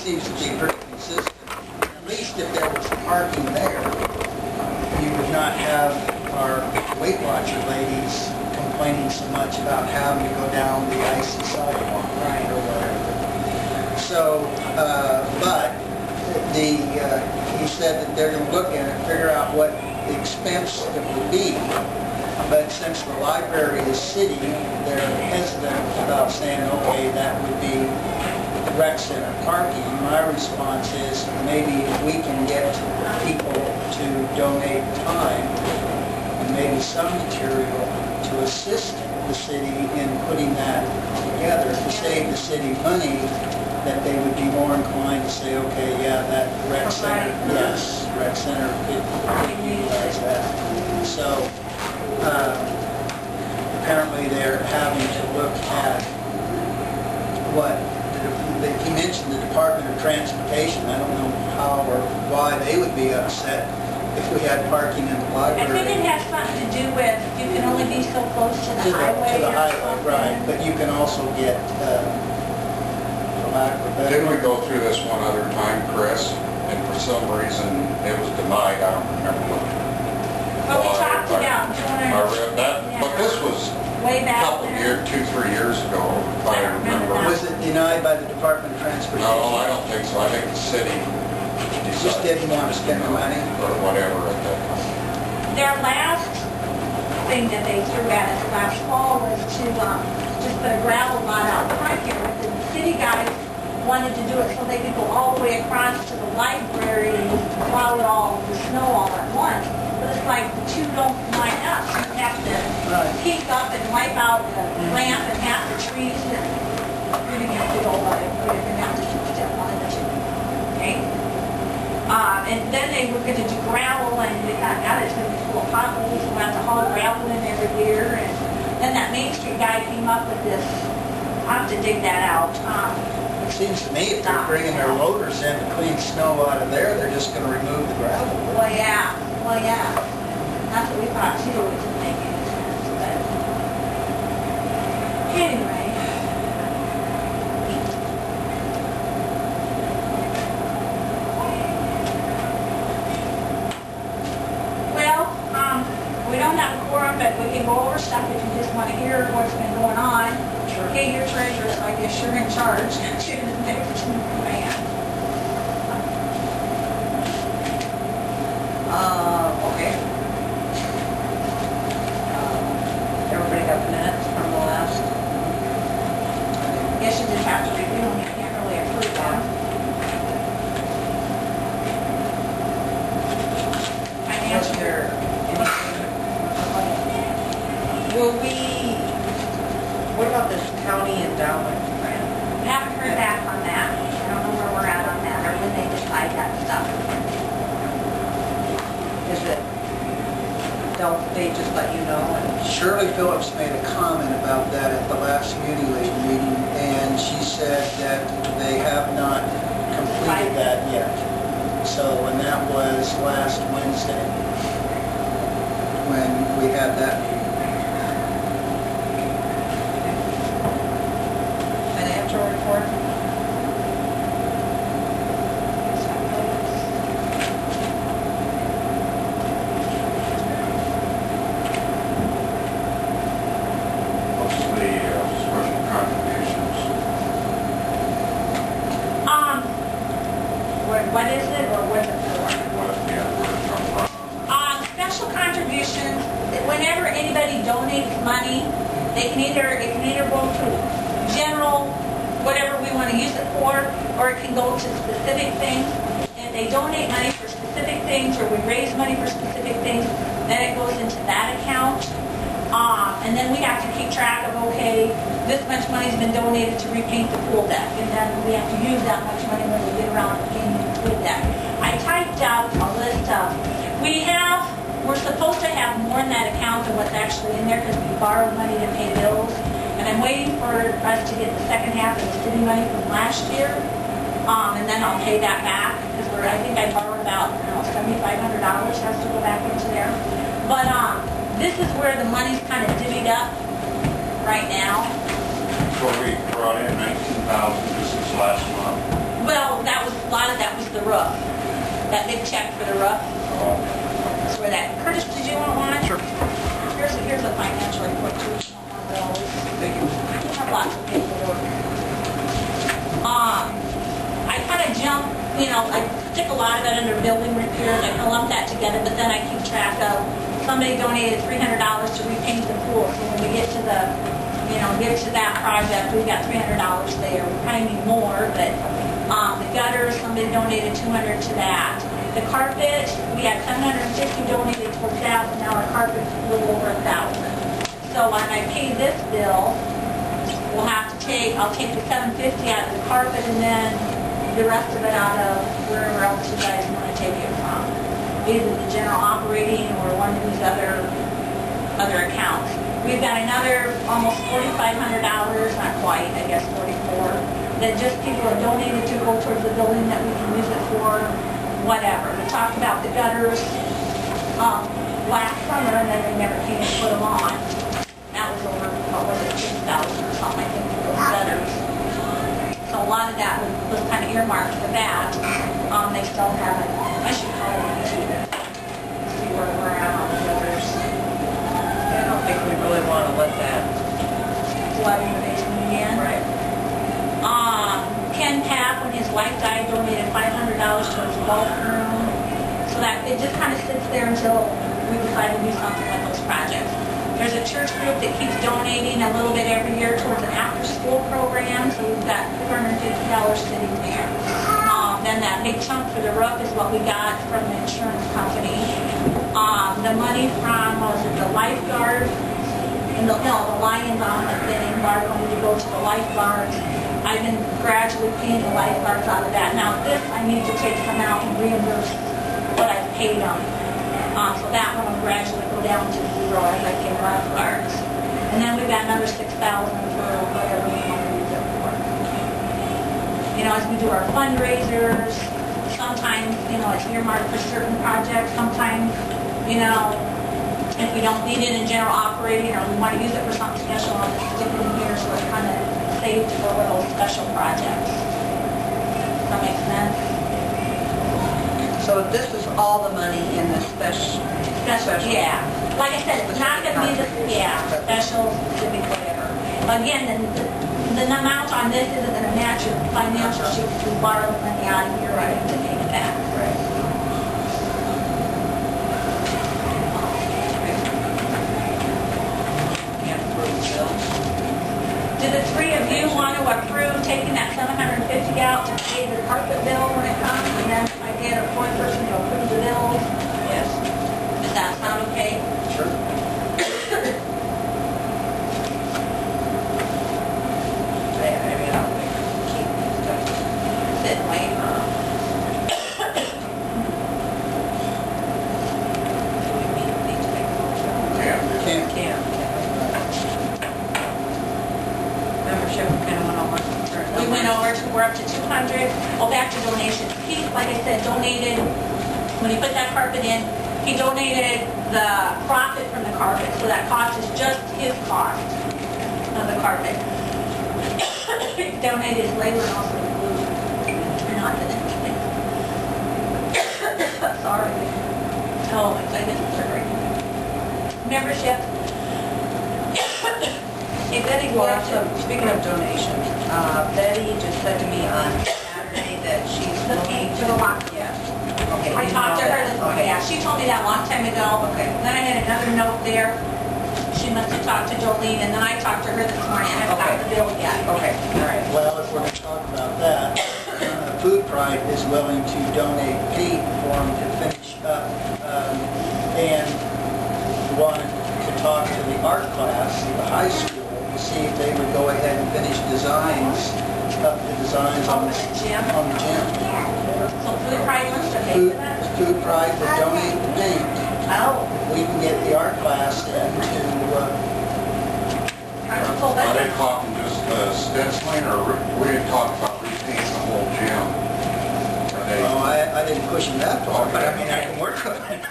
seems to be pretty consistent. At least if there was parking there, you would not have our Weight Watcher ladies complaining so much about having to go down the icy sidewalk, right, or whatever. So, but he said that they're going to look at it, figure out what the expense it would be. But since the library is city, they're hesitant about saying, okay, that would be rec center parking. My response is maybe if we can get people to donate time and maybe some material to assist the city in putting that together to save the city money, that they would be more inclined to say, okay, yeah, that rec center, yes, rec center could utilize that. So apparently they're having to look at what, he mentioned the Department of Transportation. I don't know how or why they would be upset if we had parking in the library. I think it has something to do with you can only be so close to the highway. To the highway, right. But you can also get, for lack of a better... Didn't we go through this one other time, Chris? And for some reason, it was denied. I don't remember what. Well, we talked about doing I read that, but this was way a back couple there. years, 2-3 years ago, if I remember. Was it denied by the Department of Transportation? No, I don't think so. I think the city Just didn't want to spend the money? Or whatever at that time. Their last thing that they threw at us last fall was to just put a gravel lot out front here. The city guys wanted to do it so they could go all the way across to the library and plow it all, the snow all at once. But it's like the two don't line up. You have to peek up and wipe out the ramp and half the trees. And you're going to have to go by it. You're going to have to step on it too. Okay? And then they were going to do gravel, and they found out it's going to be full of potholes. We'll have to haul gravel in every year. And then that Main Street guy came up with this. I'll have to dig that out. It seems to me if they're bringing their loaders in to clean snow out of there, they're just going to remove the gravel. Well, yeah. Well, yeah. That's what we thought too. It didn't make any sense. But anyway. Well, we don't have a quorum, but we can go over stuff if you just want to hear what's been going on. Okay, your treasurer, so I guess you're in charge. You're the next man. Okay. Everybody got the minutes from the last? I guess you just have to review them. You can't really approve them. Was Financial. there will we, what about this county endowment grant? We haven't heard back on that. I don't know where we're at on that or when they decide that stuff. Is it, don't they just let you know? And Shirley Phillips made a comment about that at the last Muni League meeting, and she said that they have not completed that yet. So, and that was last Wednesday when we had that meeting. financial report? What's the special contributions? What is it or what's it for? Where it come from? Special contributions, whenever anybody donates money, it can either go to general, whatever we want to use it for, or it can go to specific things. If they donate money for specific things, or we raise money for specific things, then it goes into that account. And then we have to keep track of, okay, this much money's been donated to repaint the pool deck, and then we have to use that much money when we get around to painting the pool deck. I typed out a list of, we're supposed to have more in that account than what's actually in there because we borrowed money to pay bills. And I'm waiting for us to get the second half of the city money from last year. And then I'll pay that back because I think I borrowed about, $7,500 has to go back into there. But this is where the money's kind of divvied up right now. So we brought in 19,000 just this last month. Well, that that big check for the roof. That's where that, Curtis, did you want one? Sure. Here's a financial report too. If you want one of those. Thank you. I have lots of paperwork. I kind of jump, I stick a lot of it under building repairs. I can lump that together, but then I keep track of, somebody donated $300 to repaint the pool. So when we get to that project, we got $300 there. We probably need more, but the gutters, somebody donated $200 to that. The carpet, we had $750 donated towards that, and now our carpet's a little over $1,000. So when I pay this bill, I'll take the $750 out of the carpet and then the rest of it out of wherever else you guys want to take it from. Either the general operating or one of these other accounts. We've got another almost $4,500, not quite, I guess 44, that just people have donated to go towards the building that we can use it for, whatever. We talked about the gutters last summer and then they never came and put them on. That was over, what was it, 6,000 or something, I think, for those gutters. So a lot of that was kind of earmarked for that. They still haven't, I should call them and see where we're at on the gutters. I don't think we really want to let that. Flood in the basement again. Right. Ken Papp, when his wife died, donated $500 towards the golf room. So that, it just kind of sits there until we decide to do something with those projects. There's a church group that keeps donating a little bit every year towards an after-school program, so we've got $450 sitting there. Then that big chunk for the roof is what we got from the insurance company. The money from, the lifeguard, and the Lions on the thing, Barb wanted to go to the lifeguards. I've been gradually paying the lifeguards out of that. Now this, I need to take some out and reimburse what I've paid them. So that one will gradually go down to zero as I pay lifeguards. And then we've got another $6,000 for whatever we want to use it for. As we do our fundraisers, sometimes, it's earmarked for certain projects. Sometimes, if we don't need it in general operating or we want to use it for something special, I'll just stick it in here so it's kind of saved for those special projects. Does that make sense? So this is all the money in the special. Yeah. Like I said, it's not going to be special, specific, whatever. Again, the amount on this isn't going to match your financial sheet if you borrow the money out of here right to pay it back. Right. Can't approve the bills. Do the three of you want to approve taking that $750 out to pay the carpet bill when it comes? And then I get a fourth person to approve the bills? Yes. Does that sound okay? Sure. I mean, I'll keep stuff. Sit and wait. We need to make a motion. Can't. Can't. Membership kind of went over. We went over to, we're up to 200. Oh, back to donations. He, like I said, donated, when he put that carpet in, he donated the profit from the carpet. So that cost is just his cost of the carpet. He donated his labor and also the glue. Not the anything. Sorry. Oh my goodness, sorry. Membership. Hey, Betty, Well, go so speaking of donations, Betty just said to me on Saturday that she's looking to the lot. Yeah. Okay. I you talked to know her that. this morning, yeah, she told me that a long time ago. Okay. Then I had another note there, she must have talked to Jolene, and then I talked to her this morning, I haven't got the bill yet. Okay, all right. Well, if we're going to talk about that, Food Pride is willing to donate paint for them to finish up, and wanted to talk to the art class at the high school to see if they would go ahead and finish designs, up the designs on On the gym? the gym. So Food Pride wants to pay for that? Food Pride would donate the paint. Oh. We can get the art class then to, So Are they that's, talking just stenciling, or we had talked about repainting the whole gym? Are they? well, I didn't push them that far, but I mean, I can work on it.